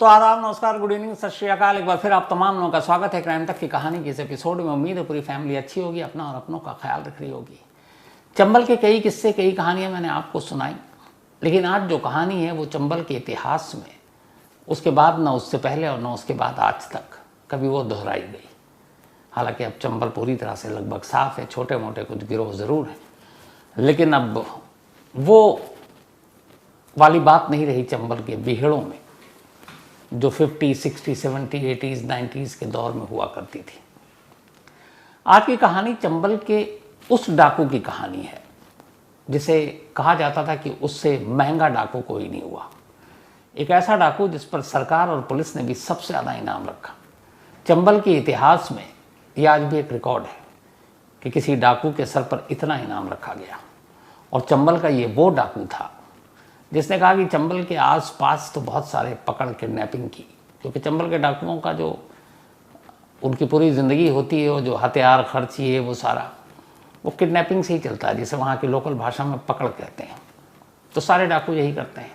तो आदाब, नमस्कार, गुड इवनिंग, सत श्री अकाल। एक बार फिर आप तमाम लोगों का स्वागत है क्राइम तक की कहानी के इस एपिसोड में। उम्मीद है पूरी फैमिली अच्छी होगी, अपना और अपनों का ख्याल रख रही होगी। चंबल के कई किस्से, कई कहानियां मैंने आपको सुनाई, लेकिन आज जो कहानी है वो चंबल के इतिहास में उसके बाद, न उससे पहले और न उसके बाद आज तक कभी वो दोहराई गई। हालांकि अब चंबल पूरी तरह से लगभग साफ है, छोटे मोटे कुछ गिरोह ज़रूर हैं, लेकिन अब वो वाली बात नहीं रही चंबल के बीहड़ों में जो 50, 60, 70, 80s, 90s के दौर में हुआ करती थी। आज की कहानी चंबल के उस डाकू की कहानी है जिसे कहा जाता था कि उससे महंगा डाकू कोई नहीं हुआ। एक ऐसा डाकू जिस पर सरकार और पुलिस ने भी सबसे ज़्यादा इनाम रखा। चंबल के इतिहास में यह आज भी एक रिकॉर्ड है कि किसी डाकू के सर पर इतना इनाम रखा गया। और चंबल का ये वो डाकू था जिसने कहा कि चंबल के आसपास तो बहुत सारे पकड़ किडनैपिंग की, क्योंकि चंबल के डाकुओं का जो उनकी पूरी ज़िंदगी होती है, वो जो हथियार खर्ची है, वो सारा वो किडनैपिंग से ही चलता है, जिसे वहाँ की लोकल भाषा में पकड़ कहते हैं। तो सारे डाकू यही करते हैं।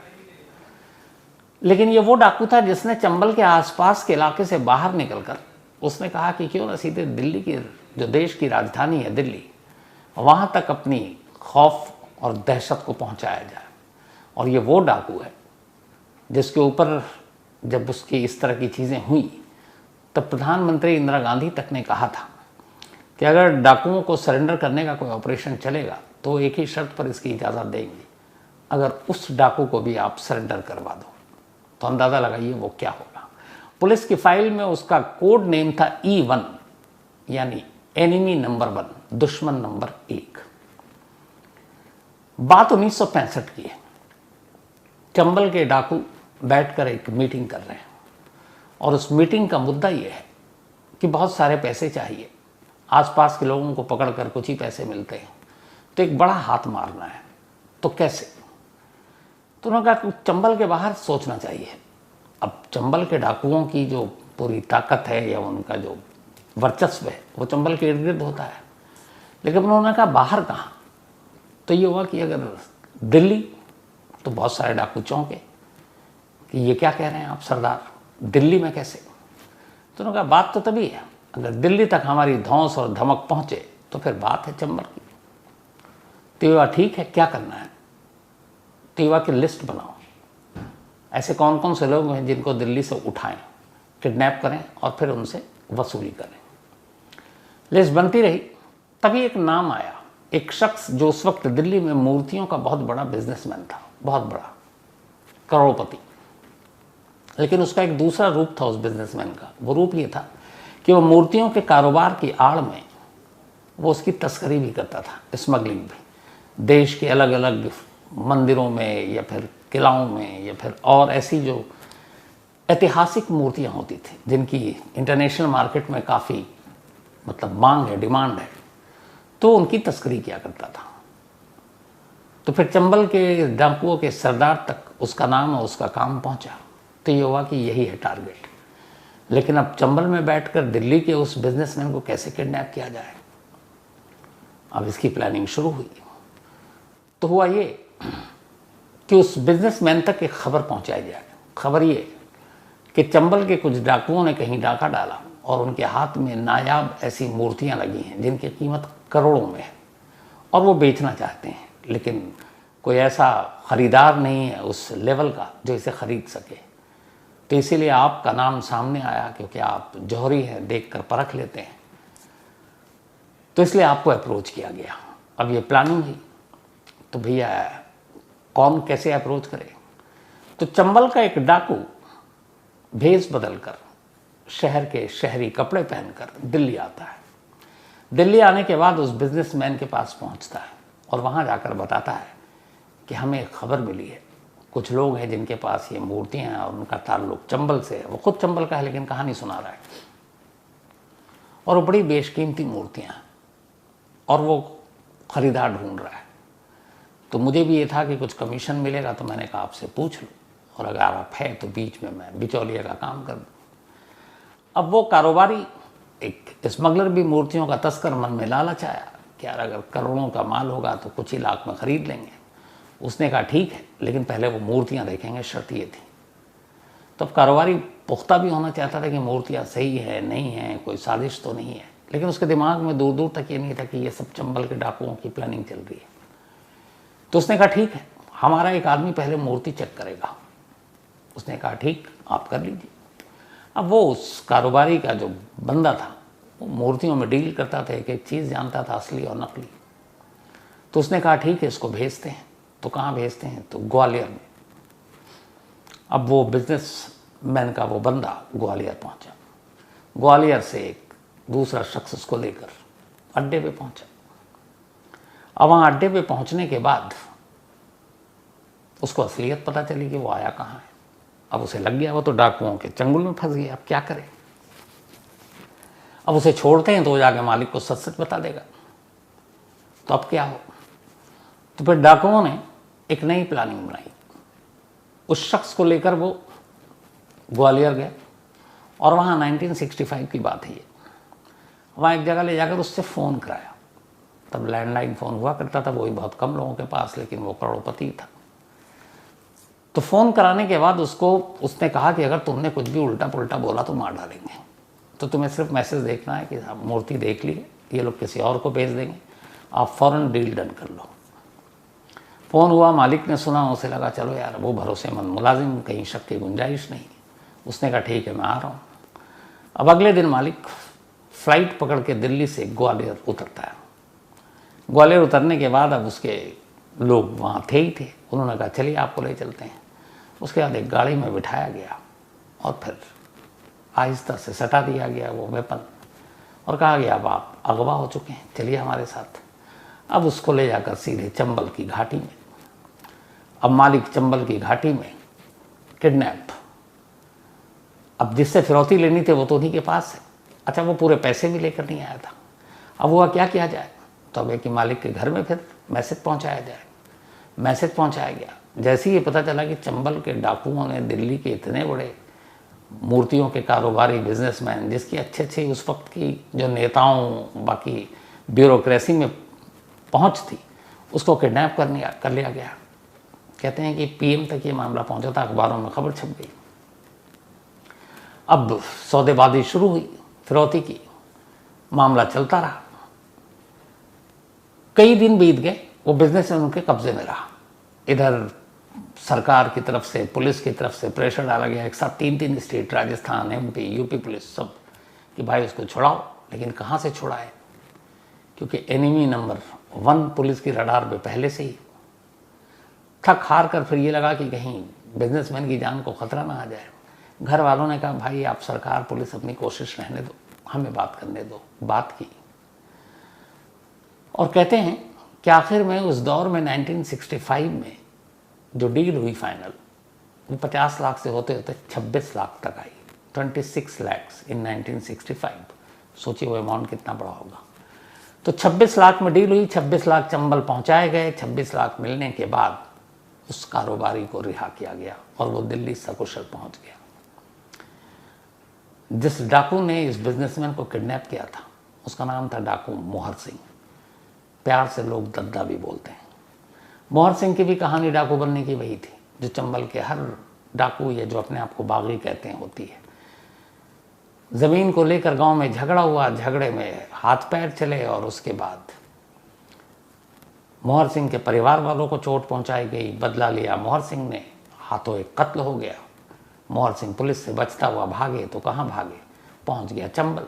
लेकिन ये वो डाकू था जिसने चंबल के आसपास के इलाके से बाहर निकलकर उसने कहा कि क्यों ना सीधे दिल्ली की, जो देश की राजधानी है दिल्ली, वहाँ तक अपनी खौफ और दहशत को पहुँचाया जाए। और ये वो डाकू है जिसके ऊपर जब उसकी इस तरह की चीज़ें हुई तब प्रधानमंत्री इंदिरा गांधी तक ने कहा था कि अगर डाकुओं को सरेंडर करने का कोई ऑपरेशन चलेगा तो एक ही शर्त पर इसकी इजाज़त देंगे, अगर उस डाकू को भी आप सरेंडर करवा दो। तो अंदाज़ा लगाइए वो क्या होगा। पुलिस की फाइल में उसका कोड नेम था E1, यानी एनिमी नंबर 1, दुश्मन नंबर 1। बात 1965 की है। चंबल के डाकू बैठकर एक मीटिंग कर रहे हैं और उस मीटिंग का मुद्दा यह है कि बहुत सारे पैसे चाहिए, आसपास के लोगों को पकड़कर कुछ ही पैसे मिलते हैं, तो एक बड़ा हाथ मारना है। तो कैसे? तो उन्होंने कहा चंबल के बाहर सोचना चाहिए। अब चंबल के डाकुओं की जो पूरी ताकत है या उनका जो वर्चस्व है वो चंबल के इर्द गिर्द होता है, लेकिन उन्होंने कहा बाहर कहाँ? तो ये हुआ कि अगर दिल्ली, तो बहुत सारे डाकू चौंके कि ये क्या कह रहे हैं आप सरदार, दिल्ली में कैसे? तो उन्होंने कहा बात तो तभी है अगर दिल्ली तक हमारी धौंस और धमक पहुंचे तो फिर बात है चंबल की। तो ये ठीक है, क्या करना है? तो ये की लिस्ट बनाओ, ऐसे कौन कौन से लोग हैं जिनको दिल्ली से उठाएं, किडनैप करें और फिर उनसे वसूली करें। लिस्ट बनती रही, तभी एक नाम आया, एक शख्स जो उस वक्त दिल्ली में मूर्तियों का बहुत बड़ा बिजनेसमैन था, बहुत बड़ा करोड़पति। लेकिन उसका एक दूसरा रूप था उस बिजनेसमैन का। वो रूप ये था कि वो मूर्तियों के कारोबार की आड़ में वो उसकी तस्करी भी करता था, स्मगलिंग भी। देश के अलग अलग मंदिरों में या फिर किलाओं में या फिर और ऐसी जो ऐतिहासिक मूर्तियां होती थी जिनकी इंटरनेशनल मार्केट में काफ़ी मांग है, डिमांड है, तो उनकी तस्करी किया करता था। तो फिर चंबल के डाकुओं के सरदार तक उसका नाम और उसका काम पहुंचा। तो ये हुआ कि यही है टारगेट। लेकिन अब चंबल में बैठकर दिल्ली के उस बिजनेसमैन को कैसे किडनैप किया जाए, अब इसकी प्लानिंग शुरू हुई। तो हुआ ये कि उस बिजनेसमैन तक एक खबर पहुंचाई जाए। खबर ये कि चंबल के कुछ डाकुओं ने कहीं डाका डाला और उनके हाथ में नायाब ऐसी मूर्तियां लगी हैं जिनकी कीमत करोड़ों में है और वो बेचना चाहते हैं, लेकिन कोई ऐसा ख़रीदार नहीं है उस लेवल का जो इसे ख़रीद सके। तो इसीलिए आपका नाम सामने आया, क्योंकि आप जौहरी हैं, देखकर परख लेते हैं, तो इसलिए आपको अप्रोच किया गया। अब ये प्लानिंग हुई, तो भैया कौन कैसे अप्रोच करे? तो चंबल का एक डाकू भेष बदलकर, शहर के शहरी कपड़े पहनकर दिल्ली आता है। दिल्ली आने के बाद उस बिजनेसमैन के पास पहुंचता है और वहां जाकर बताता है कि हमें एक खबर मिली है, कुछ लोग हैं जिनके पास ये मूर्तियां हैं और उनका ताल्लुक चंबल से है। वो खुद चंबल का है लेकिन कहानी सुना रहा है, और वो बड़ी बेशकीमती मूर्तियां हैं और वो खरीदार ढूंढ रहा है। तो मुझे भी ये था कि कुछ कमीशन मिलेगा, तो मैंने कहा आपसे पूछ लूँ, और अगर आप है तो बीच में मैं बिचौलिए का काम कर दूँ। अब वो कारोबारी, एक स्मगलर भी मूर्तियों का तस्कर, मन में लालच आया कि यार अगर करोड़ों का माल होगा तो कुछ ही लाख में ख़रीद लेंगे। उसने कहा ठीक है, लेकिन पहले वो मूर्तियां देखेंगे, शर्त ये थी। तो अब कारोबारी पुख्ता भी होना चाहता था कि मूर्तियाँ सही है नहीं है, कोई साजिश तो नहीं है, लेकिन उसके दिमाग में दूर दूर तक ये नहीं था कि ये सब चंबल के डाकुओं की प्लानिंग चल रही है। तो उसने कहा ठीक है, हमारा एक आदमी पहले मूर्ति चेक करेगा। उसने कहा ठीक, आप कर लीजिए। अब वो उस कारोबारी का जो बंदा था वो मूर्तियों में डील करता था, एक एक चीज़ जानता था असली और नकली। तो उसने कहा ठीक है, इसको भेजते हैं। तो कहाँ भेजते हैं? तो ग्वालियर में। अब वो बिजनेसमैन का वो बंदा ग्वालियर पहुंचा। ग्वालियर से एक दूसरा शख्स उसको लेकर अड्डे पे पहुंचा। अब वहाँ अड्डे पे पहुंचने के बाद उसको असलियत पता चली कि वो आया कहाँ है। अब उसे लग गया वो तो डाकुओं के चंगुल में फंस गया, अब क्या करे। अब उसे छोड़ते हैं तो वो जाके मालिक को सच सच बता देगा, तो अब क्या हो। तो फिर डाकुओं ने एक नई प्लानिंग बनाई। उस शख्स को लेकर वो ग्वालियर गए और वहाँ 1965 की बात है ये। वहाँ एक जगह ले जाकर उससे फ़ोन कराया। तब लैंडलाइन फ़ोन हुआ करता था, वही बहुत कम लोगों के पास, लेकिन वो करोड़पति था। तो फ़ोन कराने के बाद उसने कहा कि अगर तुमने कुछ भी उल्टा पुल्टा बोला तो मार डालेंगे, तो तुम्हें सिर्फ मैसेज देखना है कि मूर्ति देख ली, ये लोग किसी और को भेज देंगे, आप फ़ौरन डील डन कर लो। फ़ोन हुआ, मालिक ने सुना, उसे लगा चलो यार वो भरोसेमंद मुलाजिम, कहीं शक की गुंजाइश नहीं। उसने कहा ठीक है, मैं आ रहा हूँ। अब अगले दिन मालिक फ़्लाइट पकड़ के दिल्ली से ग्वालियर उतरता है। ग्वालियर उतरने के बाद अब उसके लोग वहाँ थे ही थे, उन्होंने कहा चलिए आपको ले चलते हैं। उसके बाद एक गाड़ी में बिठाया गया और फिर आहिस्ता से सटा दिया गया वो वेपन और कहा गया अब आप अगवा हो चुके हैं, चलिए हमारे साथ। अब उसको ले जाकर सीधे चंबल की घाटी में। अब मालिक चंबल की घाटी में किडनैप। अब जिससे फिरौती लेनी थी वो तो उन्हीं के पास है। अच्छा, वो पूरे पैसे भी लेकर नहीं आया था। अब हुआ क्या किया जाए, तो अब कि मालिक के घर में फिर मैसेज पहुंचाया जाए। मैसेज पहुंचाया गया। जैसे ही ये पता चला कि चंबल के डाकुओं ने दिल्ली के इतने बड़े मूर्तियों के कारोबारी बिजनेसमैन, जिसकी अच्छे अच्छे उस वक्त की जो नेताओं बाकी ब्यूरोक्रेसी में पहुंच थी, उसको किडनैप कर लिया गया। कहते हैं कि पीएम तक ये मामला पहुंचा था, अखबारों में खबर छप गई। अब सौदेबाजी शुरू हुई फिरौती की, मामला चलता रहा। कई दिन बीत गए, वो बिजनेस उनके कब्जे में रहा। इधर सरकार की तरफ से, पुलिस की तरफ से प्रेशर डाला गया, एक साथ 3 state, Rajasthan, MP, UP police सब, कि भाई उसको छुड़ाओ। लेकिन कहाँ से छुड़ाए, क्योंकि एनिमी नंबर 1 पुलिस की रडार पे पहले से ही। थक हार कर फिर ये लगा कि कहीं बिजनेसमैन की जान को खतरा ना आ जाए। घर वालों ने कहा भाई आप सरकार पुलिस अपनी कोशिश रहने दो, हमें बात करने दो। बात की और कहते हैं कि आखिर में उस दौर में 1965 में जो डील हुई फाइनल, वो 50 लाख से होते होते 26 लाख तक आई। 26 lakhs इन 1965। सोचिए वो अमाउंट कितना बड़ा होगा। तो 26 लाख में डील हुई, 26 लाख चंबल पहुंचाए गए। 26 लाख मिलने के बाद उस कारोबारी को रिहा किया गया और वो दिल्ली सकुशल पहुंच गया। जिस डाकू ने इस बिजनेसमैन को किडनैप किया था उसका नाम था डाकू मोहर सिंह। प्यार से लोग दद्दा भी बोलते हैं। मोहर सिंह की भी कहानी डाकू बनने की वही थी जो चंबल के हर डाकू या जो अपने आप को बागी कहते हैं होती है। ज़मीन को लेकर गांव में झगड़ा हुआ, झगड़े में हाथ पैर चले और उसके बाद मोहर सिंह के परिवार वालों को चोट पहुंचाई गई। बदला लिया मोहर सिंह ने, हाथों एक कत्ल हो गया। मोहर सिंह पुलिस से बचता हुआ भागे तो कहाँ भागे, पहुंच गया चंबल,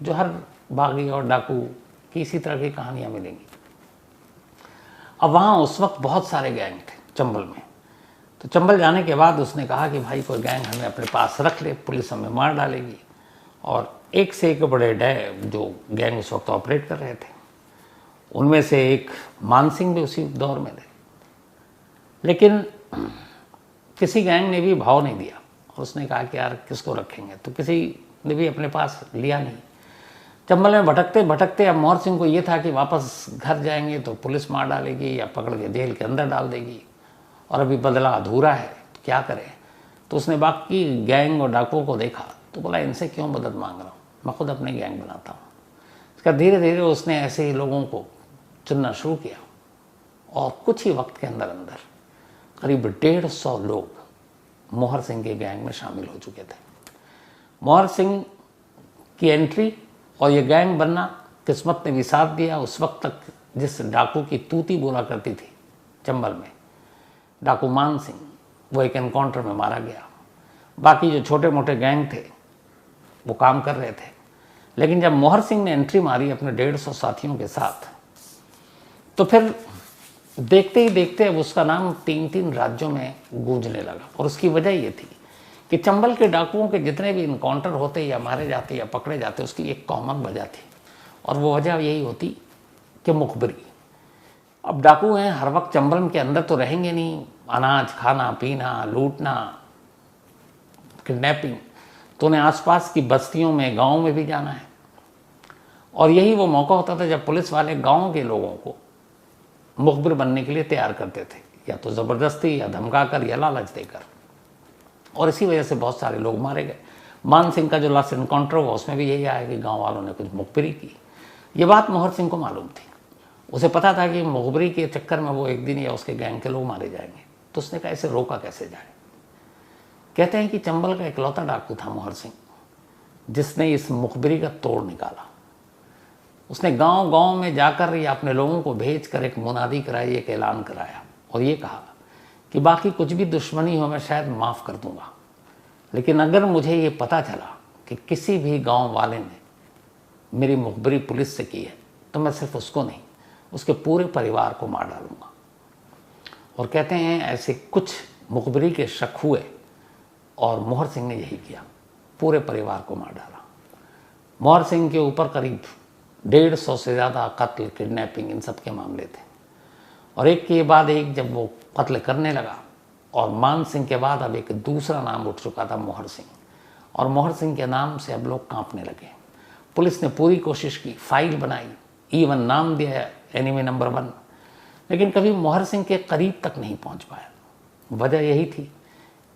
जो हर बागी और डाकू की इसी तरह की कहानियां मिलेंगी। अब वहाँ उस वक्त बहुत सारे गैंग थे चंबल में। तो चंबल जाने के बाद उसने कहा कि भाई कोई गैंग हमें अपने पास रख ले, पुलिस हमें मार डालेगी। और एक से एक बड़े जो गैंग उस वक्त ऑपरेट कर रहे थे, उनमें से एक मान सिंह भी उसी दौर में थे। लेकिन किसी गैंग ने भी भाव नहीं दिया और उसने कहा कि यार किसको रखेंगे, तो किसी ने भी अपने पास लिया नहीं। चंबल में भटकते भटकते अब मोहर सिंह को ये था कि वापस घर जाएंगे तो पुलिस मार डालेगी या पकड़ के जेल के अंदर डाल देगी, और अभी बदला अधूरा है, तो क्या करें। तो उसने बाकी गैंग और डाकुओं को देखा तो बोला इनसे क्यों मदद मांग रहा हूँ, मैं खुद अपने गैंग बनाता हूँ। इसका धीरे धीरे उसने ऐसे ही लोगों को चुनना शुरू किया और कुछ ही वक्त के अंदर अंदर करीब 150 लोग मोहर सिंह के गैंग में शामिल हो चुके थे। मोहर सिंह की एंट्री और ये गैंग बनना किस्मत ने भी साथ दिया। उस वक्त तक जिस डाकू की तूती बोला करती थी चंबल में, डाकू मान सिंह, वो एक एनकाउंटर में मारा गया। बाकी जो छोटे मोटे गैंग थे वो काम कर रहे थे। लेकिन जब मोहर सिंह ने एंट्री मारी अपने 150 साथियों के साथ, तो फिर देखते ही देखते अब उसका नाम 3 राज्यों में गूंजने लगा। और उसकी वजह ये थी कि चंबल के डाकुओं के जितने भी इनकाउंटर होते या मारे जाते या पकड़े जाते, उसकी एक कॉमन वजह थी, और वो वजह यही होती कि मुखबिरी। अब डाकू हैं, हर वक्त चंबल के अंदर तो रहेंगे नहीं, अनाज खाना पीना, लूटना, किडनैपिंग, तो उन्हें आसपास की बस्तियों में, गाँव में भी जाना है। और यही वो मौका होता था जब पुलिस वाले गाँव के लोगों को मुखबिर बनने के लिए तैयार करते थे, या तो ज़बरदस्ती, या धमकाकर, या लालच देकर। और इसी वजह से बहुत सारे लोग मारे गए। मान सिंह का जो लास्ट इनकाउंटर हुआ उसमें भी यही आया कि गांव वालों ने कुछ मुखबिरी की। ये बात मोहर सिंह को मालूम थी। उसे पता था कि मुखबिरी के चक्कर में वो एक दिन या उसके गैंग के लोग मारे जाएंगे। तो उसने कहा इसे रोका कैसे जाए। कहते हैं कि चंबल का इकलौता डाकू था मोहर सिंह जिसने इस मुखबिरी का तोड़ निकाला। उसने गांव गांव में जाकर या अपने लोगों को भेजकर एक मुनादी कराई, एक ऐलान कराया, और ये कहा कि बाकी कुछ भी दुश्मनी हो मैं शायद माफ़ कर दूंगा, लेकिन अगर मुझे ये पता चला कि किसी भी गांव वाले ने मेरी मुखबिरी पुलिस से की है तो मैं सिर्फ उसको नहीं, उसके पूरे परिवार को मार डालूंगा। और कहते हैं ऐसे कुछ मुखबिरी के शक हुए और मोहर सिंह ने यही किया, पूरे परिवार को मार डाला। मोहर सिंह के ऊपर करीब 150 से ज़्यादा कत्ल, किडनैपिंग, इन सब के मामले थे। और एक के बाद एक जब वो कत्ल करने लगा, और मान सिंह के बाद अब एक दूसरा नाम उठ चुका था मोहर सिंह, और मोहर सिंह के नाम से अब लोग कांपने लगे। पुलिस ने पूरी कोशिश की, फाइल बनाई, इवन नाम दिया एनिमी नंबर 1, लेकिन कभी मोहर सिंह के करीब तक नहीं पहुंच पाया। वजह यही थी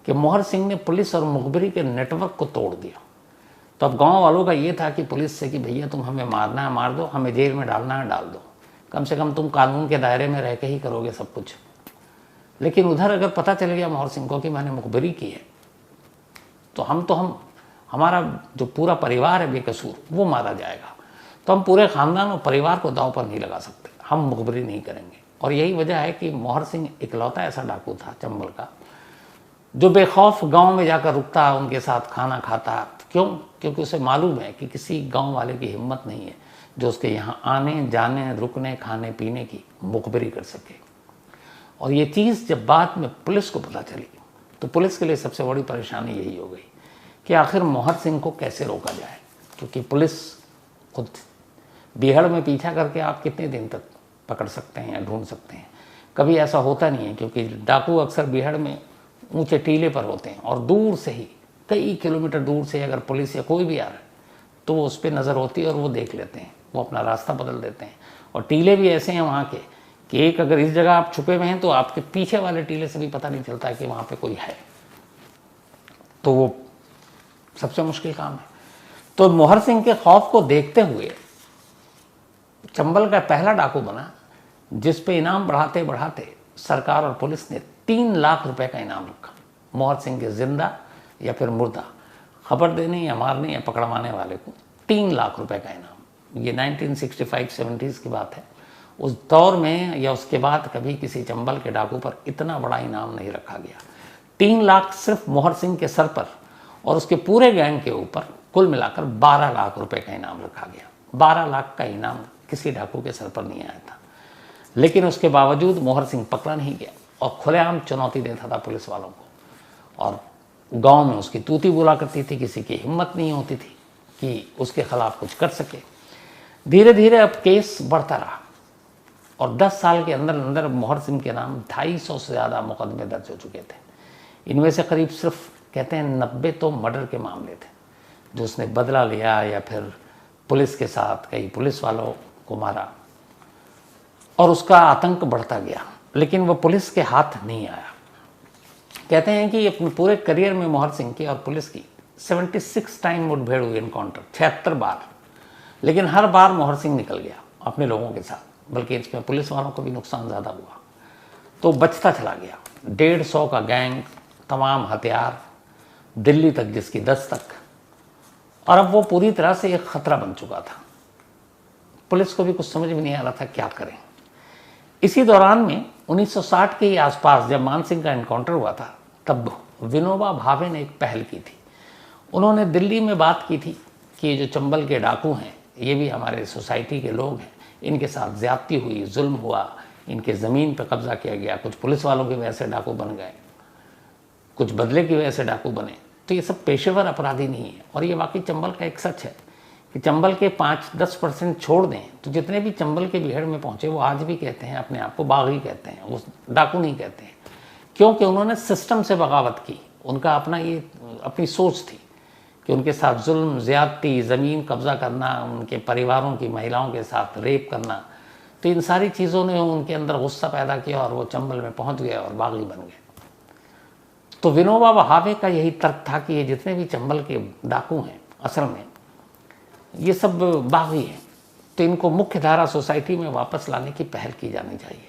कि मोहर सिंह ने पुलिस और मुखबिरी के नेटवर्क को तोड़ दिया। तो अब गांव वालों का ये था कि पुलिस से कि भैया तुम हमें मारना है मार दो, हमें जेल में डालना है डाल दो, कम से कम तुम कानून के दायरे में रह के ही करोगे सब कुछ। लेकिन उधर अगर पता चल गया मोहर सिंह को कि मैंने मुखबिरी की है, तो हमारा जो पूरा परिवार है बेकसूर वो मारा जाएगा। तो हम पूरे ख़ानदान और परिवार को दांव पर नहीं लगा सकते, हम मुखबिरी नहीं करेंगे। और यही वजह है कि मोहर सिंह इकलौता ऐसा डाकू था चंबल का जो बेखौफ गांव में जाकर रुकता, उनके साथ खाना खाता। क्यों? क्योंकि उसे मालूम है कि किसी गांव वाले की हिम्मत नहीं है जो उसके यहाँ आने जाने, रुकने, खाने पीने की मुखबिरी कर सके। और ये चीज़ जब बाद में पुलिस को पता चली तो पुलिस के लिए सबसे बड़ी परेशानी यही हो गई कि आखिर मोहर सिंह को कैसे रोका जाए, क्योंकि पुलिस खुद बीहड़ में पीछा करके आप कितने दिन तक पकड़ सकते हैं या ढूंढ सकते हैं। कभी ऐसा होता नहीं है, क्योंकि डाकू अक्सर बीहड़ में ऊंचे टीले पर होते हैं, और दूर से ही कई किलोमीटर दूर से अगर पुलिस या कोई भी आ रहा है तो वो उस पर नज़र होती है और वो देख लेते हैं, वो अपना रास्ता बदल देते हैं। और टीले भी ऐसे हैं वहाँ के कि एक अगर इस जगह आप छुपे हुए हैं तो आपके पीछे वाले टीले से भी पता नहीं चलता है कि वहाँ पे कोई है। तो वो सबसे मुश्किल काम है। तो मोहर सिंह के खौफ को देखते हुए चंबल का पहला डाकू बना जिस पे इनाम बढ़ाते बढ़ाते सरकार और पुलिस ने 3 लाख रुपए का इनाम रखा मोहर सिंह के जिंदा या फिर मुर्दा खबर देने या मारने या पकड़वाने वाले को 3 लाख रुपए का इनाम। ये 1965-70s की बात है। उस दौर में या उसके बाद कभी किसी चंबल के डाकू पर इतना बड़ा इनाम नहीं रखा गया। 3 लाख सिर्फ मोहर सिंह के सर पर और उसके पूरे गैंग के ऊपर कुल मिलाकर 12 लाख रुपए का इनाम रखा गया। 12 लाख का इनाम किसी डाकू के सर पर नहीं आया था। लेकिन उसके बावजूद मोहर सिंह पकड़ा नहीं गया और खुलेआम चुनौती देता था पुलिस वालों को। और गांव में उसकी तूती बोला करती थी, किसी की हिम्मत नहीं होती थी कि उसके खिलाफ कुछ कर सके। धीरे धीरे अब केस बढ़ता रहा और 10 साल के अंदर अंदर मोहर सिंह के नाम 250 से ज़्यादा मुकदमे दर्ज हो चुके थे। इनमें से करीब सिर्फ कहते हैं 90 तो मर्डर के मामले थे जो उसने बदला लिया या फिर पुलिस के साथ कई पुलिस वालों को मारा और उसका आतंक बढ़ता गया। लेकिन वो पुलिस के हाथ नहीं आया। कहते हैं कि अपने पूरे करियर में मोहर सिंह की और पुलिस की 76 टाइम मुठभेड़ हुई, एनकाउंटर 76 बार। लेकिन हर बार मोहर सिंह निकल गया अपने लोगों के साथ, बल्कि इसमें पुलिस वालों को भी नुकसान ज़्यादा हुआ तो बचता चला गया। 150 का गैंग तमाम हथियार, दिल्ली तक जिसकी दस्तक, और अब वो पूरी तरह से एक खतरा बन चुका था। पुलिस को भी कुछ समझ में नहीं आ रहा था क्या करें। इसी दौरान में 1960 के आसपास जब मान सिंह का एनकाउंटर हुआ था, तब विनोबा भावे ने एक पहल की थी। उन्होंने दिल्ली में बात की थी कि ये जो चंबल के डाकू हैं, ये भी हमारे सोसाइटी के लोग हैं, इनके साथ ज्यादती हुई, जुल्म हुआ, इनके ज़मीन पर कब्जा किया गया, कुछ पुलिस वालों की वजह से डाकू बन गए, कुछ बदले की वजह से डाकू बने। तो ये सब पेशेवर अपराधी नहीं है। और ये वाकई चंबल का एक सच है कि चंबल के 5-10% छोड़ दें तो जितने भी चंबल के भीड़ में पहुंचे वो आज भी कहते हैं अपने आप को बागी कहते हैं, वो डाकू नहीं कहते हैं, क्योंकि उन्होंने सिस्टम से बगावत की। उनका अपना ये अपनी सोच थी कि उनके साथ जुल्म, ज़्यादती, ज़मीन कब्जा करना, उनके परिवारों की महिलाओं के साथ रेप करना, तो इन सारी चीज़ों ने उनके अंदर गुस्सा पैदा किया और वो चंबल में पहुंच गए और बागी बन गए। तो विनोबा भावे का यही तर्क था कि ये जितने भी चंबल के डाकू हैं असल में ये सब बागी हैं, तो इनको मुख्य धारा सोसाइटी में वापस लाने की पहल की जानी चाहिए।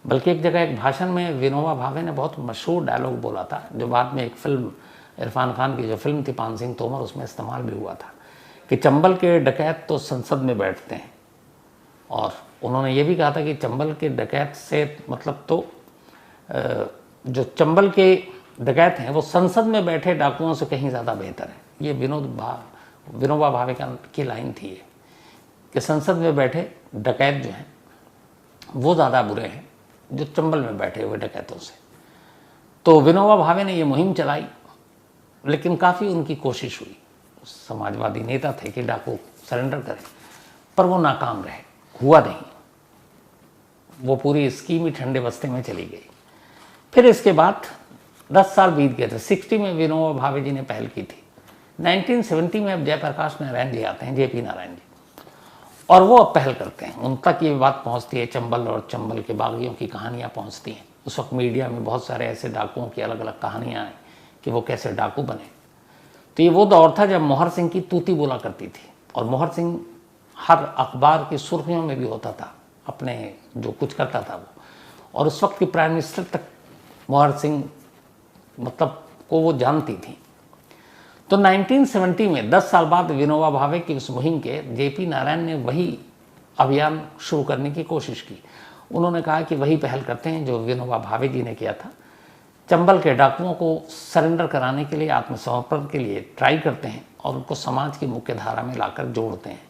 बल्कि एक जगह एक भाषण में विनोबा भावे ने बहुत मशहूर डायलॉग बोला था, जो बाद में एक फिल्म, इरफान खान की जो फिल्म थी पान सिंह तोमर, उसमें इस्तेमाल भी हुआ था कि चंबल के डकैत तो संसद में बैठते हैं। और उन्होंने ये भी कहा था कि चंबल के डकैत से मतलब तो जो चंबल के डकैत हैं वो संसद में बैठे डाकुओं से कहीं ज़्यादा बेहतर है। ये विनोबा भावे की लाइन थी ये कि संसद में बैठे डकैत जो हैं वो ज़्यादा बुरे हैं जो चंबल में बैठे हुए डकैतों से। तो विनोबा भावे ने ये मुहिम चलाई, लेकिन काफ़ी उनकी कोशिश हुई, समाजवादी नेता थे कि डाकू सरेंडर करें, पर वो नाकाम रहे, हुआ नहीं। वो पूरी स्कीम ही ठंडे बस्ते में चली गई। फिर इसके बाद 10 साल बीत गए थे। 60 में विनोबा भावे जी ने पहल की थी। 1970 में अब जयप्रकाश नारायण जी आते हैं, जेपी नारायण जी, और वो अब पहल करते हैं। उन तक ये बात पहुंचती है, चंबल और चंबल के बागियों की कहानियां पहुंचती हैं। उस वक्त मीडिया में बहुत सारे ऐसे डाकुओं की अलग अलग कहानियां आई कि वो कैसे डाकू बने। तो ये वो दौर था जब मोहर सिंह की तूती बोला करती थी, और मोहर सिंह हर अखबार की सुर्खियों में भी होता था, अपने जो कुछ करता था वो। और उस वक्त की प्राइम मिनिस्टर तक मोहर सिंह मतलब को वो जानती थी। तो 1970 में 10 साल बाद विनोबा भावे की उस मुहिम के जेपी नारायण ने वही अभियान शुरू करने की कोशिश की। उन्होंने कहा कि वही पहल करते हैं जो विनोबा भावे जी ने किया था, चंबल के डाकुओं को सरेंडर कराने के लिए, आत्मसमर्पण के लिए ट्राई करते हैं और उनको समाज की मुख्य धारा में लाकर जोड़ते हैं,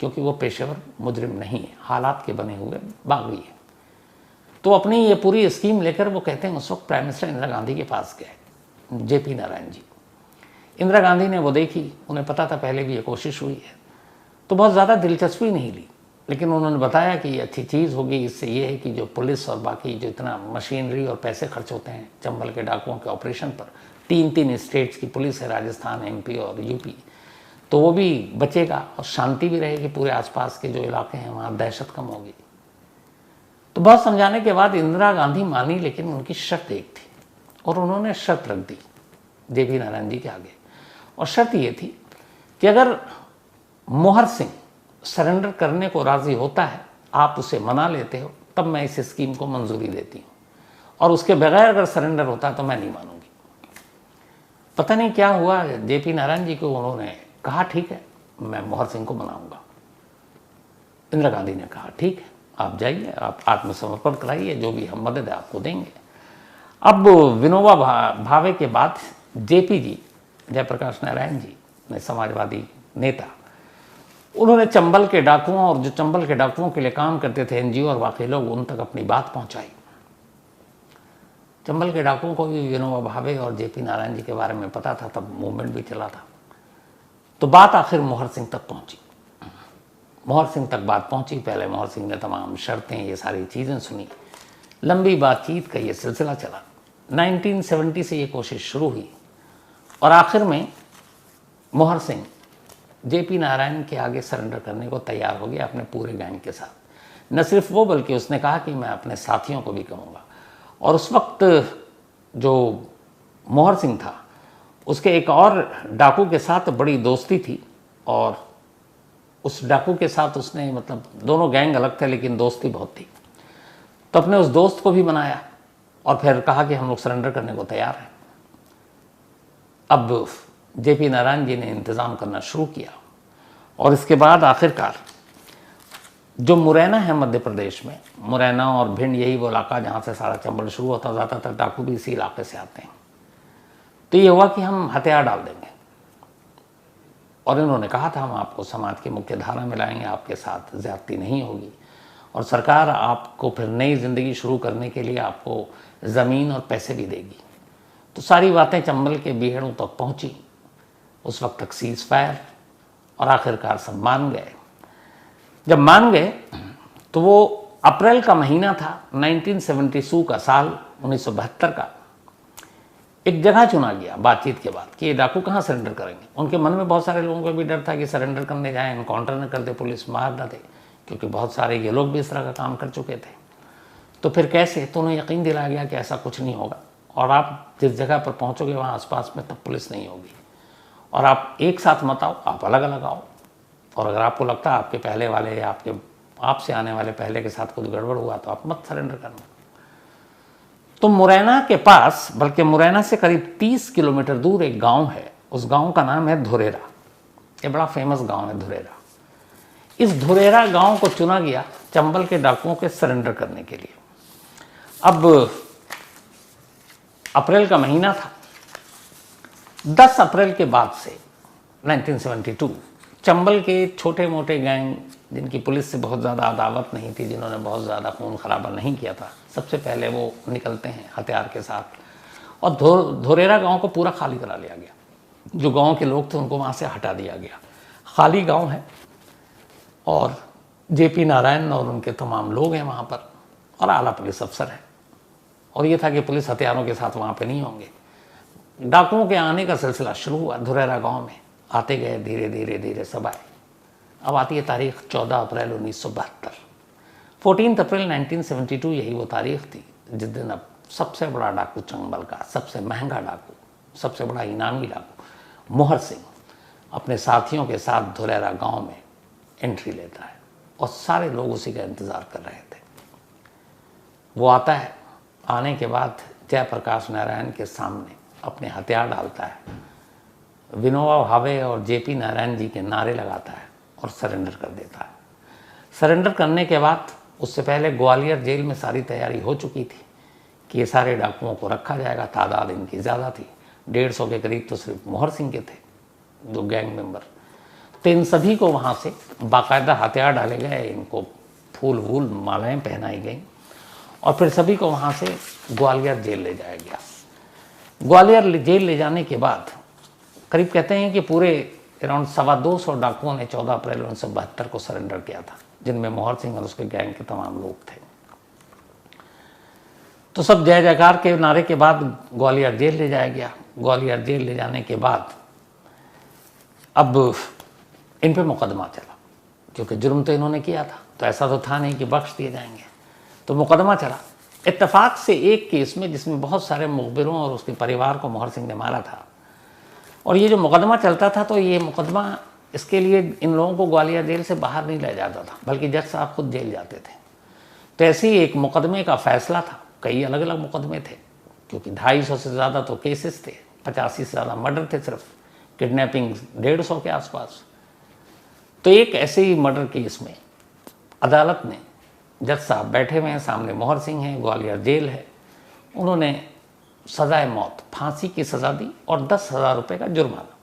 क्योंकि वो पेशेवर मुजरिम नहीं है, हालात के बने हुए बागी है। तो अपनी ये पूरी स्कीम लेकर वो कहते हैं, उस वक्त प्राइम मिनिस्टर इंदिरा गांधी के पास गए जेपी नारायण जी। इंदिरा गांधी ने वो देखी, उन्हें पता था पहले भी ये कोशिश हुई है, तो बहुत ज़्यादा दिलचस्पी नहीं ली, लेकिन उन्होंने बताया कि ये अच्छी चीज़ होगी। इससे ये है कि जो पुलिस और बाकी जो इतना मशीनरी और पैसे खर्च होते हैं चंबल के डाकुओं के ऑपरेशन पर, 3 स्टेट्स की पुलिस है, राजस्थान, MP और UP, तो वो भी बचेगा और शांति भी रहेगी। पूरे आसपास के जो इलाके हैं वहाँ दहशत कम होगी। तो बहुत समझाने के बाद इंदिरा गांधी मानी, लेकिन उनकी शर्त एक थी, और उन्होंने शर्त रख दी जेपी नारायण जी के आगे। और शर्त ये थी कि अगर मोहर सिंह सरेंडर करने को राज़ी होता है, आप उसे मना लेते हो, तब मैं इस स्कीम को मंजूरी देती हूँ, और उसके बगैर अगर सरेंडर होता है तो मैं नहीं मानूंगी। पता नहीं क्या हुआ, जेपी नारायण जी को उन्होंने कहा ठीक है मैं मोहर सिंह को मनाऊंगा। इंदिरा गांधी ने कहा ठीक है, आप जाइए, आप आत्मसमर्पण कराइए, जो भी हम मदद है आपको देंगे। अब विनोबा भावे के बाद जेपी जी, जयप्रकाश नारायण जी ने, समाजवादी नेता, उन्होंने चंबल के डाकुओं और जो चंबल के डाकुओं के लिए काम करते थे NGO और बाकी लोग, उन तक अपनी बात पहुंचाई। चंबल के डाकुओं को भी विनोबा भावे और जेपी नारायण जी के बारे में पता था, तब मूवमेंट भी चला था। तो बात आखिर मोहर सिंह तक पहुंची। मोहर सिंह तक बात पहुंची। पहले मोहर सिंह ने तमाम शर्तें, ये सारी चीज़ें सुनी, लंबी बातचीत का ये सिलसिला चला। 1970 से ये कोशिश शुरू हुई और आखिर में मोहर सिंह जेपी नारायण के आगे सरेंडर करने को तैयार हो गया अपने पूरे गैंग के साथ। न सिर्फ वो, बल्कि उसने कहा कि मैं अपने साथियों को भी कहूँगा। और उस वक्त जो मोहर सिंह था, उसके एक और डाकू के साथ बड़ी दोस्ती थी, और उस डाकू के साथ उसने, मतलब दोनों गैंग अलग थे लेकिन दोस्ती बहुत थी, तो अपने उस दोस्त को भी मनाया और फिर कहा कि हम लोग सरेंडर करने को तैयार हैं। अब जेपी नारायण जी ने इंतज़ाम करना शुरू किया और इसके बाद आखिरकार जो मुरैना है मध्य प्रदेश में, मुरैना और भिंड यही वो इलाका जहाँ से सारा चंबल शुरू होता, ज़्यादातर डाकू भी इसी इलाके से आते हैं। तो ये हुआ कि हम हथियार डाल देंगे और इन्होंने कहा था हम आपको समाज की मुख्य धारा में लाएंगे, आपके साथ ज़्यादती नहीं होगी और सरकार आपको फिर नई ज़िंदगी शुरू करने के लिए आपको ज़मीन और पैसे भी देगी। तो सारी बातें चंबल के बीहड़ों तक पहुँची। उस वक्त तक सीज़ फायर और आखिरकार सब मान गए। जब मान गए तो वो अप्रैल का महीना था 1972 का साल, 1972 का। एक जगह चुना गया बातचीत के बाद कि ये डाकू कहाँ सरेंडर करेंगे। उनके मन में बहुत सारे लोगों को भी डर था कि सरेंडर करने जाएं, इनकाउंटर न कर दे, पुलिस मार न दे, क्योंकि बहुत सारे ये लोग भी इस तरह का काम कर चुके थे। तो फिर कैसे, तो उन्हें यकीन दिलाया गया कि ऐसा कुछ नहीं होगा और आप जिस जगह पर पहुँचोगे वहाँ आसपास में तब पुलिस नहीं होगी और आप एक साथ मत आओ, आप अलग अलग आओ और अगर आपको लगता है आपके पहले वाले या आपसे आने वाले पहले के साथ कुछ गड़बड़ हुआ तो आप मत सरेंडर करना। तो मुरैना के पास, बल्कि मुरैना से करीब 30 किलोमीटर दूर एक गांव है, उस गांव का नाम है धुरेरा। ये बड़ा फेमस गांव है धुरेरा। इस धुरेरा गांव को चुना गया चंबल के डाकुओं के सरेंडर करने के लिए। अब अप्रैल का महीना था। 10 अप्रैल के बाद से 1972 चंबल के छोटे मोटे गैंग जिनकी पुलिस से बहुत ज़्यादा अदावत नहीं थी, जिन्होंने बहुत ज़्यादा खून खराबा नहीं किया था, सबसे पहले वो निकलते हैं हथियार के साथ और धुरेरा गांव को पूरा खाली करा लिया गया। जो गांव के लोग थे उनको वहाँ से हटा दिया गया। खाली गांव है और जेपी नारायण और उनके तमाम लोग हैं वहाँ पर और आला पुलिस अफसर है और ये था कि पुलिस हथियारों के साथ वहाँ पर नहीं होंगे। डाकुओं के आने का सिलसिला शुरू हुआ धुरेरा गाँव में। आते गए, धीरे धीरे धीरे सब आए। अब आती है तारीख 14 अप्रैल 1972। 14 अप्रैल 1972 यही वो तारीख थी जिस दिन अब सबसे बड़ा डाकू चंबल का, सबसे महंगा डाकू, सबसे बड़ा इनामी डाकू मोहर सिंह अपने साथियों के साथ धुरेरा गांव में एंट्री लेता है और सारे लोग उसी का इंतज़ार कर रहे थे। वो आता है, आने के बाद जयप्रकाश नारायण के सामने अपने हथियार डालता है, विनोबा भावे और जेपी नारायण जी के नारे लगाता है और सरेंडर कर देता है। सरेंडर करने के बाद उससे पहले ग्वालियर जेल में सारी तैयारी हो चुकी थी कि ये सारे डाकुओं को रखा जाएगा। तादाद इनकी ज़्यादा थी, 150 के करीब तो सिर्फ मोहर सिंह के थे, जो गैंग मेंबर। तो इन सभी को वहाँ से बाकायदा हथियार डाले गए, इनको फूल वूल मालाएँ पहनाई गई और फिर सभी को वहाँ से ग्वालियर जेल ले जाया गया। ग्वालियर जेल ले जाने के बाद करीब कहते हैं कि पूरे अराउंड 225 डाकुओं ने 14 अप्रैल 1972 को सरेंडर किया था, जिनमें मोहर सिंह और उसके गैंग के तमाम लोग थे। तो सब जय जयकार के नारे के बाद ग्वालियर जेल ले जाया गया। ग्वालियर जेल ले जाने के बाद अब इन पे मुकदमा चला, क्योंकि जुर्म तो इन्होंने किया था, तो ऐसा तो था नहीं कि बख्श दिए जाएंगे। तो मुकदमा चला। इत्तेफाक से एक केस में जिसमें बहुत सारे मुखबिरों और उसके परिवार को मोहर सिंह ने मारा था और ये जो मुकदमा चलता था, तो ये मुकदमा इसके लिए इन लोगों को ग्वालियर जेल से बाहर नहीं लाया जाता था, बल्कि जज साहब खुद जेल जाते थे। तो ऐसे ही एक मुकदमे का फैसला था। कई अलग अलग मुकदमे थे, क्योंकि 250 से ज़्यादा तो केसेस थे, 85 से ज़्यादा मर्डर थे, सिर्फ किडनैपिंग 150 के आसपास। तो एक ऐसे ही मर्डर केस में अदालत ने, जज साहब बैठे हुए हैं, सामने मोहर सिंह हैं, ग्वालियर जेल है, उन्होंने सजाए मौत, फांसी की सज़ा दी और 10,000 रुपये का जुर्माना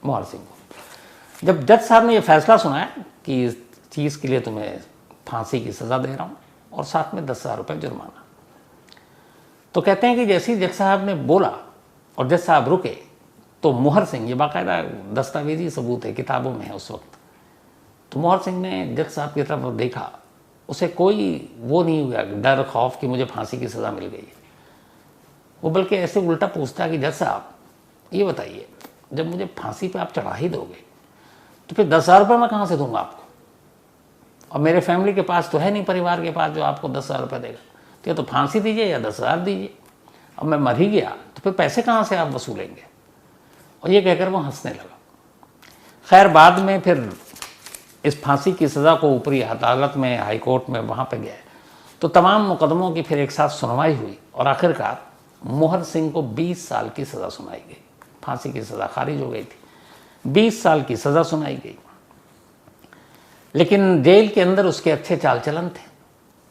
मोहर सिंह को। जब जज साहब ने यह फैसला सुनाया कि इस चीज़ के लिए तुम्हें फांसी की सज़ा दे रहा हूँ और साथ में 10,000 रुपये जुर्माना, तो कहते हैं कि जैसे ही जज साहब ने बोला और जज साहब रुके, तो मोहर सिंह, ये बाकायदा दस्तावेजी सबूत है, किताबों में है उस वक्त, तो मोहर सिंह ने जज साहब की तरफ देखा, उसे कोई वो नहीं हुआ डर खौफ कि मुझे फांसी की सज़ा मिल गई। वो बल्कि ऐसे उल्टा पूछता है कि जज साहब ये बताइए, जब मुझे फांसी पे आप चढ़ा ही दोगे तो फिर 10,000 रुपये मैं कहाँ से दूंगा आपको, और मेरे फैमिली के पास तो है नहीं, परिवार के पास जो आपको 10,000 रुपये देगा, तो या तो फांसी दीजिए या 10,000 दीजिए। अब मैं मर ही गया तो फिर पैसे कहाँ से आप वसूलेंगे। और ये कहकर वो हंसने लगा। खैर बाद में फिर इस फांसी की सज़ा को ऊपरी अदालत में, हाई कोर्ट में, वहाँ पे गए तो तमाम मुकदमों की फिर एक साथ सुनवाई हुई और आखिरकार मोहर सिंह को 20 साल की सज़ा सुनाई गई फांसी की सज़ा खारिज हो गई थी, 20 साल की सज़ा सुनाई गई। लेकिन जेल के अंदर उसके अच्छे चाल चलन थे।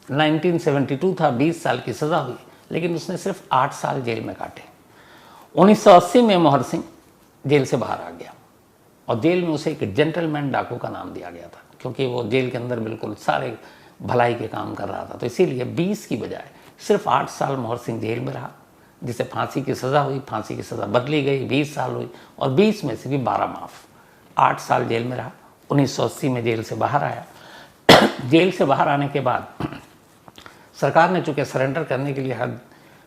1972 था, 20 साल की सज़ा हुई, लेकिन उसने सिर्फ 8 साल जेल में काटे। 1980 में मोहर सिंह जेल से बाहर आ गया और जेल में उसे एक जेंटलमैन डाकू का नाम दिया गया था, क्योंकि वो जेल के अंदर बिल्कुल सारे भलाई के काम कर रहा था। तो इसीलिए 20 की बजाय सिर्फ 8 साल मोहर सिंह जेल में रहा, जिसे फांसी की सज़ा हुई। फांसी की सज़ा बदली गई, 20 साल हुई और 20 में से भी 12 माफ़। 8 साल जेल में रहा। 1980 में जेल से बाहर आया। जेल से बाहर आने के बाद सरकार ने चूँकि सरेंडर करने के लिए हर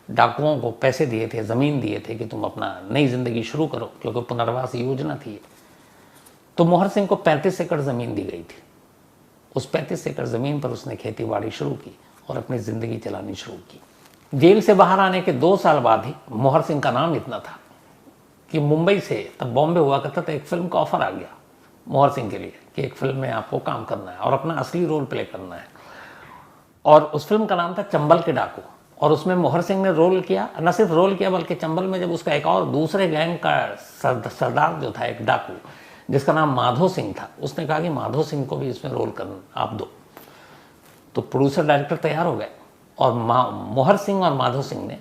डाकुओं को पैसे दिए थे, ज़मीन दिए थे कि तुम अपना नई ज़िंदगी शुरू करो, क्योंकि पुनर्वास योजना थी। तो मोहर सिंह को 35 एकड़ ज़मीन दी गई थी। उस 35 एकड़ ज़मीन पर उसने खेती बाड़ी शुरू की और अपनी ज़िंदगी चलानी शुरू की। जेल से बाहर आने के 2 साल बाद ही मोहर सिंह का नाम इतना था कि मुंबई से, तब बॉम्बे हुआ करता था, एक फिल्म का ऑफर आ गया मोहर सिंह के लिए कि एक फिल्म में आपको काम करना है और अपना असली रोल प्ले करना है। और उस फिल्म का नाम था चंबल के डाकू, और उसमें मोहर सिंह ने रोल किया। न सिर्फ रोल किया बल्कि चंबल में जब उसका एक और दूसरे गैंग का सरदार जो था, एक डाकू जिसका नाम माधो सिंह था, उसने कहा कि माधो सिंह को भी इसमें रोल करना आप दो। तो प्रोड्यूसर डायरेक्टर तैयार हो गए और मोहर सिंह और माधो सिंह ने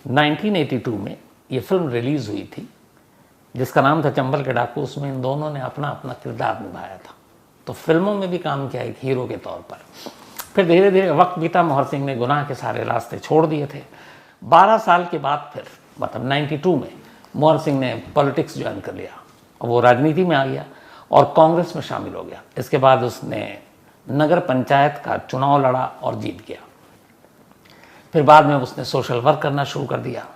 1982 में ये फिल्म रिलीज़ हुई थी जिसका नाम था चंबल के डाकू। उसमें इन दोनों ने अपना अपना किरदार निभाया था। तो फिल्मों में भी काम किया एक हीरो के तौर पर। फिर धीरे धीरे वक्त बीता, मोहर सिंह ने गुनाह के सारे रास्ते छोड़ दिए थे। 12 साल के बाद फिर मतलब 92 में मोहर सिंह ने पॉलिटिक्स ज्वाइन कर लिया और वो राजनीति में आ गया और कांग्रेस में शामिल हो गया। इसके बाद उसने नगर पंचायत का चुनाव लड़ा और जीत गया। फिर बाद में उसने सोशल वर्क करना शुरू कर दिया।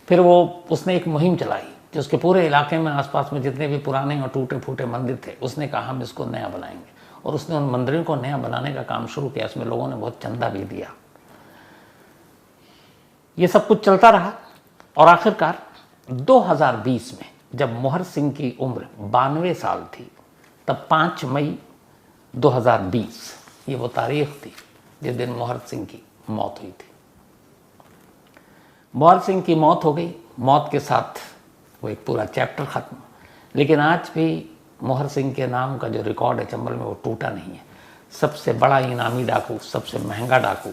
फिर उसने एक मुहिम चलाई कि उसके पूरे इलाके में, आसपास में जितने भी पुराने और टूटे फूटे मंदिर थे, उसने कहा हम इसको नया बनाएंगे। और उसने उन मंदिरों को नया बनाने का काम शुरू किया। इसमें लोगों ने बहुत चंदा भी दिया। ये सब कुछ चलता रहा और आखिरकार 2020 में जब मोहर सिंह की उम्र 92 साल थी, तब 5 मई 2020 ये वो तारीख थी जिस दिन मोहर सिंह की मौत हुई थी। मोहर सिंह की मौत हो गई। मौत के साथ वो एक पूरा चैप्टर ख़त्म। लेकिन आज भी मोहर सिंह के नाम का जो रिकॉर्ड है चंबल में, वो टूटा नहीं है। सबसे बड़ा इनामी डाकू, सबसे महंगा डाकू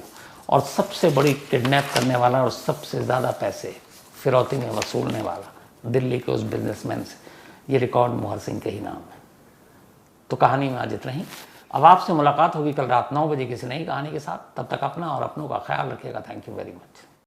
और सबसे बड़ी किडनैप करने वाला और सबसे ज़्यादा पैसे फिरौती में वसूलने वाला दिल्ली के उस बिजनेसमैन से, ये रिकॉर्ड मोहर सिंह के ही नाम है। तो कहानी में आज इतना ही। अब आपसे मुलाकात होगी कल रात 9 बजे किसी नई कहानी के साथ। तब तक अपना और अपनों का ख्याल रखिएगा। Thank you very much.